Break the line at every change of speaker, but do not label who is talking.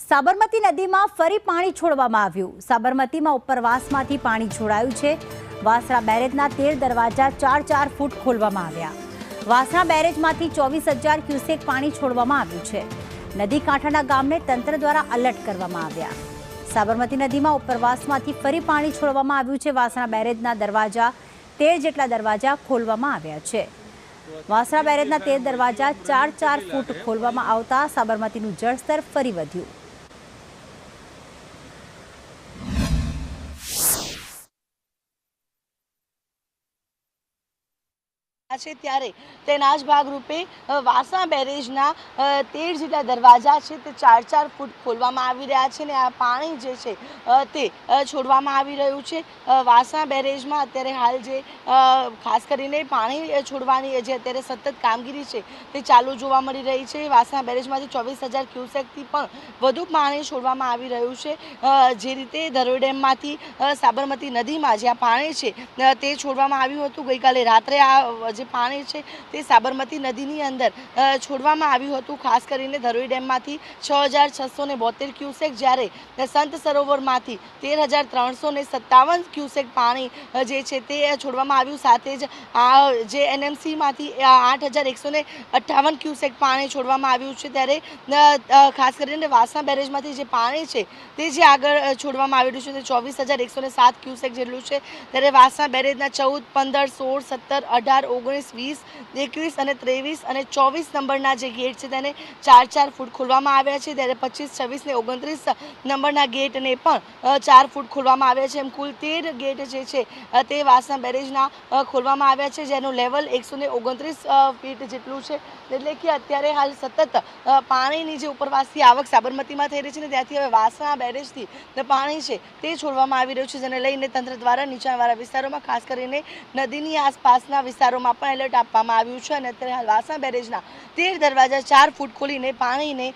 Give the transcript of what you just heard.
સાબરમતી નદીમાં ફરી પાણી છોડવામાં આવ્યું। સાબરમતીમાં ઉપરવાસમાંથી પાણી છોડાયું છે। વાસણા બેરેજના 13 દરવાજા 4-4 ફૂટ ખોલવામાં આવ્યા। વાસણા બેરેજમાંથી 24,000 ક્યુસેક પાણી છોડવામાં આવ્યું છે। નદી કાંઠાના ગામને તંત્ર દ્વારા એલર્ટ કરવામાં આવ્યા। સાબરમતી નદીમાં ઉપરવાસમાંથી ફરી પાણી છોડવામાં આવ્યું છે। વાસણા બેરેજના દરવાજા 13 જેટલા દરવાજા ખોલવામાં આવ્યા છે। વાસણા બેરેજના 13 દરવાજા 4-4 ફૂટ ખોલવામાં આવતા સાબરમતીનું જળસ્તર ફરી વધ્યું।
ત્યારે તેના જ ભાગરૂપે વાસણા બેરેજના 13 જેટલા દરવાજા છે તે 4-4 ફૂટ ખોલવામાં આવી રહ્યા છે અને આ પાણી જે છે તે છોડવામાં આવી રહ્યું છે। વાસણા બેરેજમાં અત્યારે હાલ જે ખાસ કરીને પાણી છોડવાની જે અત્યારે સતત કામગીરી છે તે ચાલુ જોવા મળી રહી છે। વાસણા બેરેજમાંથી 24,000 ક્યુસેકથી પણ વધુ પાણી છોડવામાં આવી રહ્યું છે। જે રીતે ધરોઈ ડેમમાંથી સાબરમતી નદીમાં જ્યાં પાણી છે તે છોડવામાં આવ્યું હતું। ગઈકાલે રાત્રે આ જે પાણી છે તે સાબરમતી નદીની અંદર છોડવામાં આવ્યું હતું। ખાસ કરીને ધરોઈ ડેમમાંથી 6,672 ક્યુસેક, જ્યારે સંત સરોવરમાંથી 13,357 ક્યુસેક પાણી જે છે તે છોડવામાં આવ્યું। સાથે જ આ જે એનએમસીમાંથી 8,158 ક્યુસેક પાણી છોડવામાં આવ્યું છે। ત્યારે ખાસ કરીને વાસણા બેરેજમાંથી જે પાણી છે તે જે આગળ છોડવામાં આવેલું છે તે 24,107 ક્યુસેક જેટલું છે। ત્યારે વાસણા બેરેજના 14, 15, 16, 17, 18, 19, 20, 21 અને 23 અને 24 નંબરના જે ગેટ છે તેને 4-4 ફૂટ ખોલવામાં આવ્યા છે। ત્યારે 25, 26 ને 29 નંબરના ગેટને પણ 4 ફૂટ ખોલવામાં આવ્યા છે। એમ કુલ 13 ગેટ જે છે તે વાસણા બેરેજના ખોલવામાં આવ્યા છે, જેનું લેવલ 129 ફીટ જેટલું છે। એટલે કે અત્યારે હાલ સતત પાણીની જે ઉપરવાસથી આવક સાબરમતીમાં થઈ રહી છે ને ત્યાંથી હવે વાસણા બેરેજથી પાણી છે તે છોડવામાં આવી રહ્યું છે, જેને લઈને તંત્ર દ્વારા નીચાણવાળા વિસ્તારોમાં ખાસ કરીને નદીની આસપાસના વિસ્તારોમાં પણ એલર્ટ આપવામાં આવ્યું છે। અને અત્યારે હાલ વાસણા બેરેજના 13 દરવાજા 4 ફૂટ ખોલીને પાણીને